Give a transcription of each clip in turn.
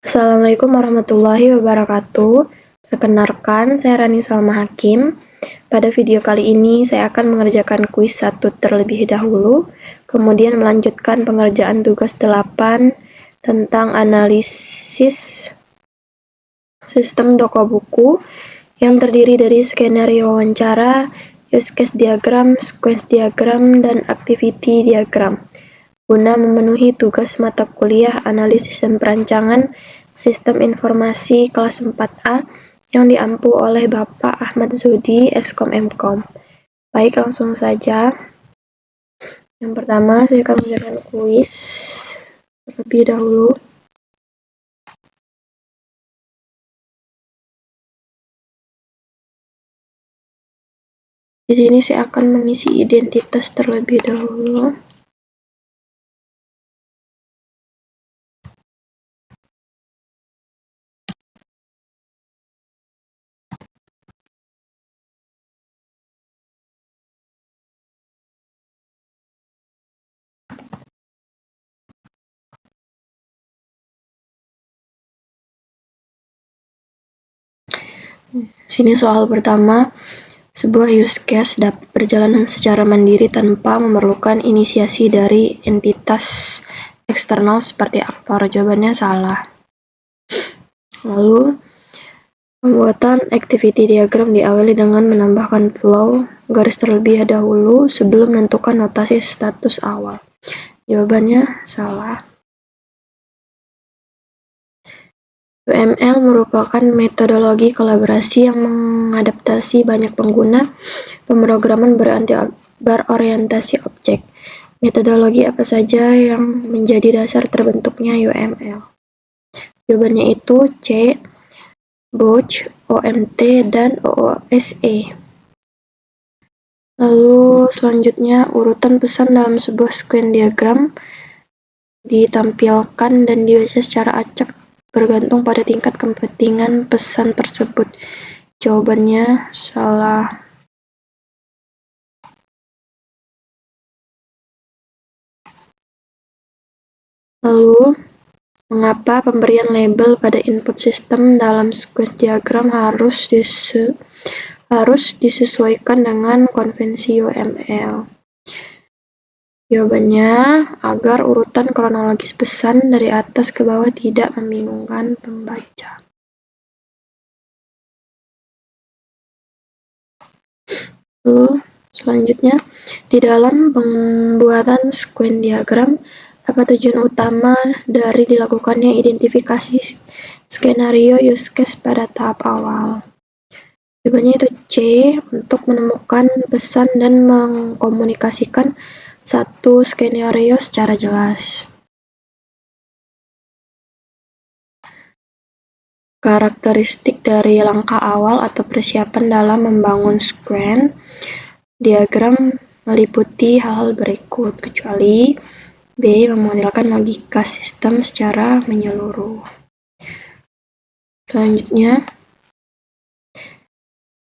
Assalamualaikum warahmatullahi wabarakatuh. Perkenalkan, saya Rani Salma Hakim. Pada video kali ini, saya akan mengerjakan kuis 1 terlebih dahulu, kemudian melanjutkan pengerjaan tugas 8 tentang analisis sistem toko buku yang terdiri dari skenario wawancara, use case diagram, sequence diagram, dan activity diagram, guna memenuhi tugas mata kuliah Analisis dan Perancangan Sistem Informasi kelas 4A yang diampu oleh Bapak Ahmad Zudi, Eskom Mkom. Baik, langsung saja. Yang pertama, saya akan mengerjakan kuis terlebih dahulu. Di sini saya akan mengisi identitas terlebih dahulu. Sini soal pertama. Sebuah use case dapat berjalan secara mandiri tanpa memerlukan inisiasi dari entitas eksternal seperti aktor. Jawabannya salah. Lalu, pembuatan activity diagram diawali dengan menambahkan flow garis terlebih dahulu sebelum menentukan notasi status awal. Jawabannya salah. UML merupakan metodologi kolaborasi yang mengadaptasi banyak pengguna pemrograman berorientasi objek. Metodologi apa saja yang menjadi dasar terbentuknya UML? Jawabannya itu C, Booch, OMT, dan OOSE. Lalu selanjutnya, urutan pesan dalam sebuah sequence diagram ditampilkan dan dibaca secara acak bergantung pada tingkat kepentingan pesan tersebut. Jawabannya salah. Lalu, mengapa pemberian label pada input sistem dalam sequence diagram harus disesuaikan dengan konvensi UML? Jawabannya, agar urutan kronologis pesan dari atas ke bawah tidak membingungkan pembaca. Lalu, selanjutnya, di dalam pembuatan sequence diagram, apa tujuan utama dari dilakukannya identifikasi skenario use case pada tahap awal? Jawabannya itu C, untuk menemukan pesan dan mengkomunikasikan satu skenario secara jelas. Karakteristik dari langkah awal atau persiapan dalam membangun sequence diagram meliputi hal berikut, kecuali B, memodelkan logika sistem secara menyeluruh. Selanjutnya,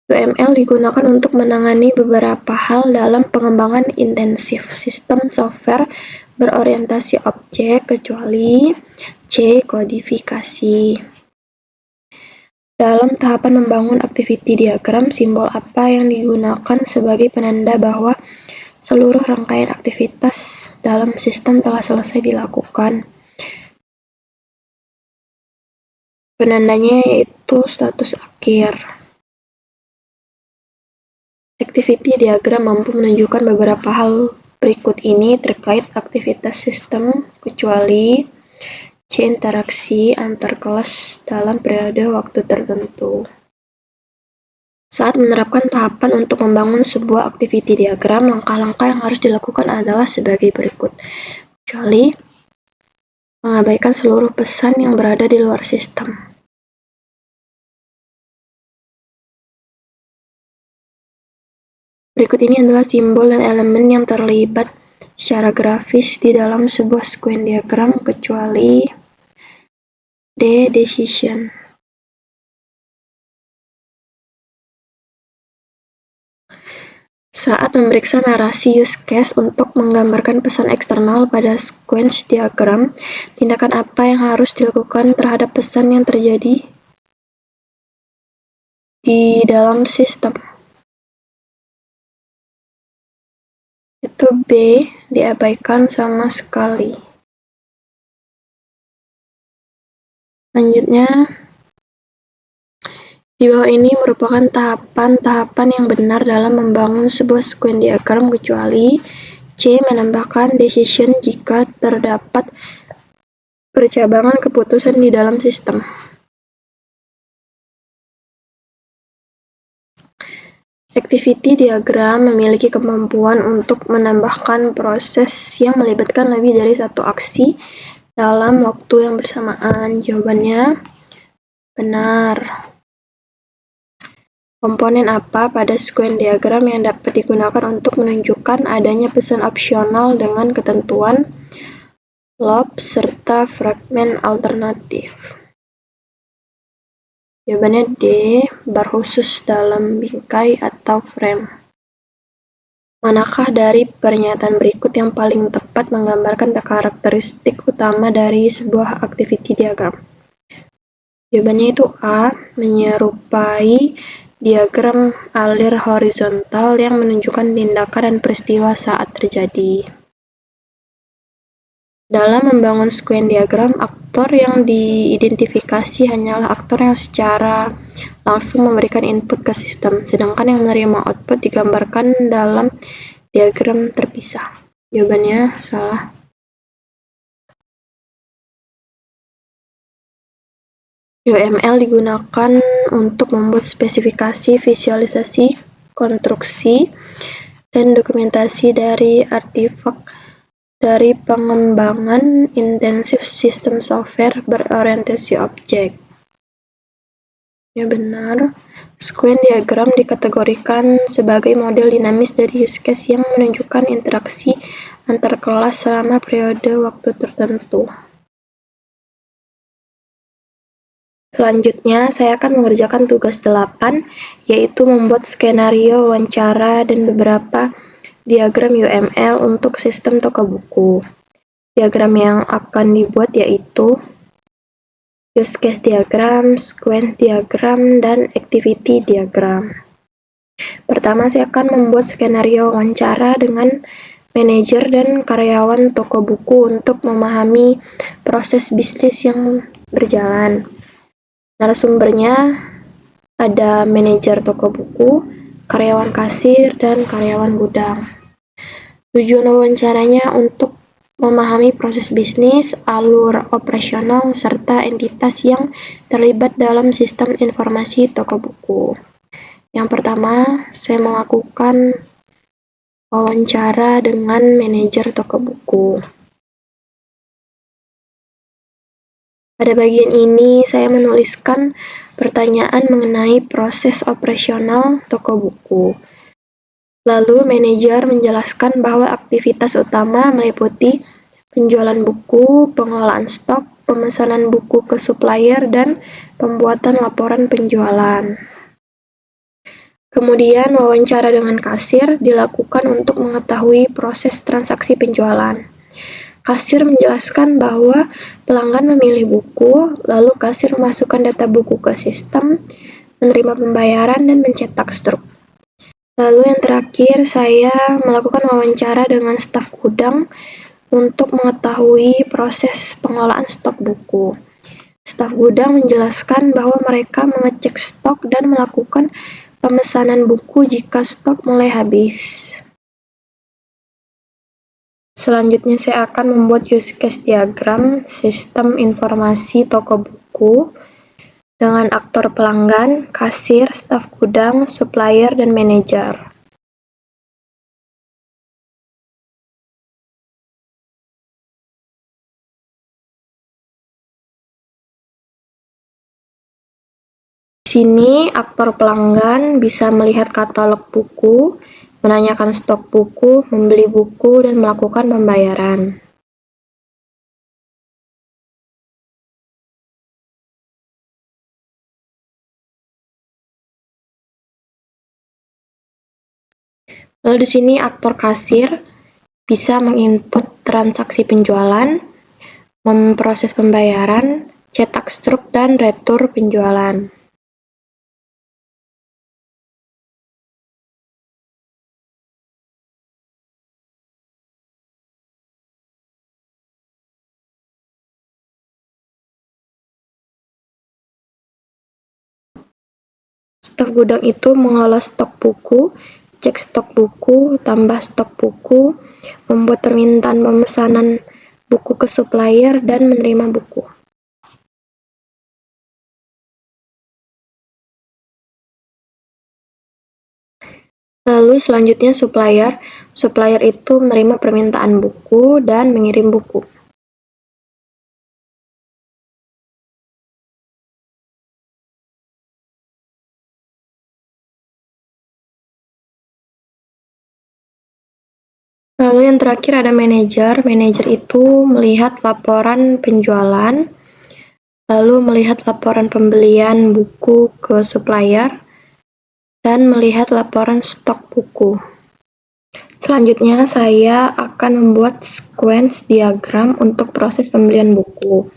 UML digunakan untuk menangani beberapa hal dalam pengembangan intensif sistem software berorientasi objek, kecuali C, kodifikasi. Dalam tahapan membangun activity diagram, simbol apa yang digunakan sebagai penanda bahwa seluruh rangkaian aktivitas dalam sistem telah selesai dilakukan? Penandanya yaitu status akhir. Activity diagram mampu menunjukkan beberapa hal berikut ini terkait aktivitas sistem, kecuali C, interaksi antar kelas dalam periode waktu tertentu. Saat menerapkan tahapan untuk membangun sebuah activity diagram, langkah-langkah yang harus dilakukan adalah sebagai berikut, kecuali mengabaikan seluruh pesan yang berada di luar sistem. Berikut ini adalah simbol dan elemen yang terlibat secara grafis di dalam sebuah sequence diagram, kecuali D, decision. Saat memeriksa narasi use case untuk menggambarkan pesan eksternal pada sequence diagram, tindakan apa yang harus dilakukan terhadap pesan yang terjadi di dalam sistem? Itu B, diabaikan sama sekali. Selanjutnya, di bawah ini merupakan tahapan-tahapan yang benar dalam membangun sebuah sequence diagram kecuali C. Menambahkan decision jika terdapat percabangan keputusan di dalam sistem. Activity diagram memiliki kemampuan untuk menambahkan proses yang melibatkan lebih dari satu aksi dalam waktu yang bersamaan. Jawabannya benar. Komponen apa pada sequence diagram yang dapat digunakan untuk menunjukkan adanya pesan opsional dengan ketentuan loop serta fragmen alternatif? Jawabannya D. Bar khusus dalam bingkai atau frame. Manakah dari pernyataan berikut yang paling tepat menggambarkan karakteristik utama dari sebuah activity diagram? Jawabannya itu A. Menyerupai diagram alir horizontal yang menunjukkan tindakan dan peristiwa saat terjadi. Dalam membangun sequence diagram, aktor yang diidentifikasi hanyalah aktor yang secara langsung memberikan input ke sistem, sedangkan yang menerima output digambarkan dalam diagram terpisah. Jawabannya salah. UML digunakan untuk membuat spesifikasi, visualisasi, konstruksi, dan dokumentasi dari artefak dari pengembangan intensif sistem software berorientasi objek. Ya benar, sequence diagram dikategorikan sebagai model dinamis dari use case yang menunjukkan interaksi antar kelas selama periode waktu tertentu. Selanjutnya, saya akan mengerjakan tugas 8, yaitu membuat skenario wawancara dan beberapa diagram UML untuk sistem toko buku. Diagram yang akan dibuat yaitu use case diagram, sequence diagram, dan activity diagram. Pertama, saya akan membuat skenario wawancara dengan manajer dan karyawan toko buku untuk memahami proses bisnis yang berjalan. Narasumbernya ada manajer toko buku, karyawan kasir, dan karyawan gudang. Tujuan wawancaranya untuk memahami proses bisnis, alur operasional, serta entitas yang terlibat dalam sistem informasi toko buku. Yang pertama, saya melakukan wawancara dengan manajer toko buku. Pada bagian ini, saya menuliskan pertanyaan mengenai proses operasional toko buku. Lalu, manajer menjelaskan bahwa aktivitas utama meliputi penjualan buku, pengelolaan stok, pemesanan buku ke supplier, dan pembuatan laporan penjualan. Kemudian, wawancara dengan kasir dilakukan untuk mengetahui proses transaksi penjualan. Kasir menjelaskan bahwa pelanggan memilih buku, lalu kasir memasukkan data buku ke sistem, menerima pembayaran, dan mencetak struk. Lalu yang terakhir, saya melakukan wawancara dengan staf gudang untuk mengetahui proses pengelolaan stok buku. Staf gudang menjelaskan bahwa mereka mengecek stok dan melakukan pemesanan buku jika stok mulai habis. Selanjutnya, saya akan membuat use case diagram sistem informasi toko buku dengan aktor pelanggan, kasir, staf gudang, supplier, dan manajer. Di sini, aktor pelanggan bisa melihat katalog buku, menanyakan stok buku, membeli buku, dan melakukan pembayaran. Lalu di sini aktor kasir bisa menginput transaksi penjualan, memproses pembayaran, cetak struk, dan retur penjualan. Staf gudang itu mengolah stok buku, cek stok buku, tambah stok buku, membuat permintaan pemesanan buku ke supplier, dan menerima buku. Lalu selanjutnya supplier. Supplier itu menerima permintaan buku dan mengirim buku. Lalu yang terakhir ada manajer. Manajer itu melihat laporan penjualan, lalu melihat laporan pembelian buku ke supplier, dan melihat laporan stok buku. Selanjutnya saya akan membuat sequence diagram untuk proses pembelian buku.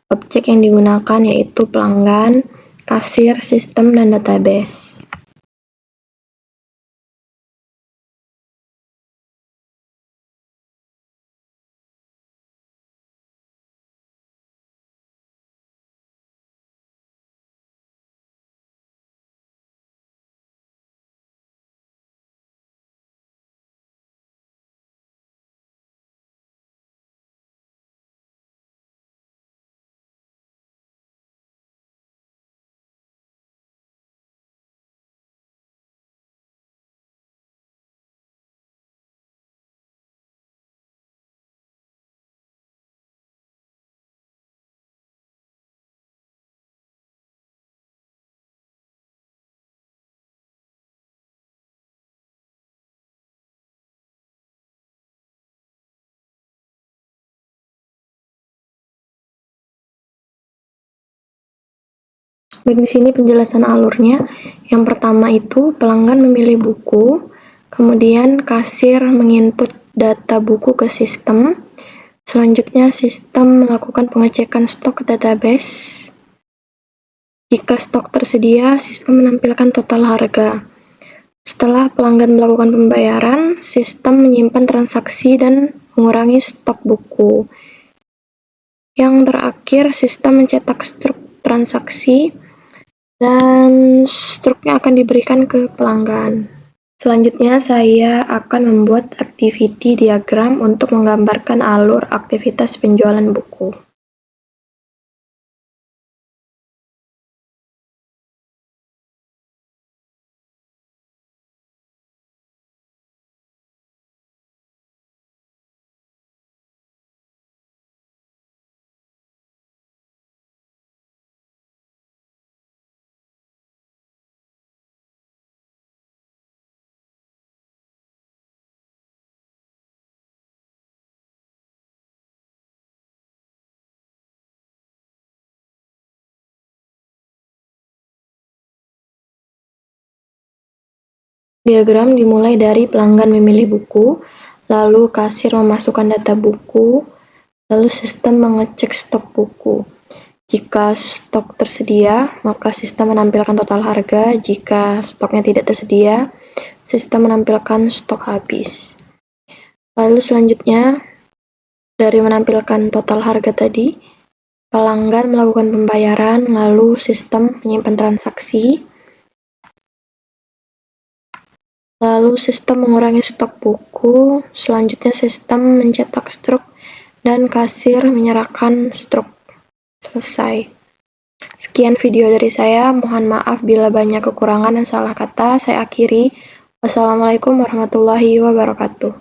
Objek yang digunakan yaitu pelanggan, kasir, sistem, dan database. Baik, di sini penjelasan alurnya. Yang pertama itu pelanggan memilih buku, kemudian kasir menginput data buku ke sistem, selanjutnya sistem melakukan pengecekan stok ke database. Jika stok tersedia, sistem menampilkan total harga. Setelah pelanggan melakukan pembayaran, sistem menyimpan transaksi dan mengurangi stok buku. Yang terakhir, sistem mencetak struk transaksi dan struknya akan diberikan ke pelanggan. Selanjutnya saya akan membuat activity diagram untuk menggambarkan alur aktivitas penjualan buku. Diagram dimulai dari pelanggan memilih buku, lalu kasir memasukkan data buku, lalu sistem mengecek stok buku. Jika stok tersedia, maka sistem menampilkan total harga. Jika stoknya tidak tersedia, sistem menampilkan stok habis. Lalu selanjutnya, dari menampilkan total harga tadi, pelanggan melakukan pembayaran, lalu sistem menyimpan transaksi, lalu sistem mengurangi stok buku, selanjutnya sistem mencetak struk, dan kasir menyerahkan struk. Selesai. Sekian video dari saya, mohon maaf bila banyak kekurangan dan salah kata. Saya akhiri. Wassalamualaikum warahmatullahi wabarakatuh.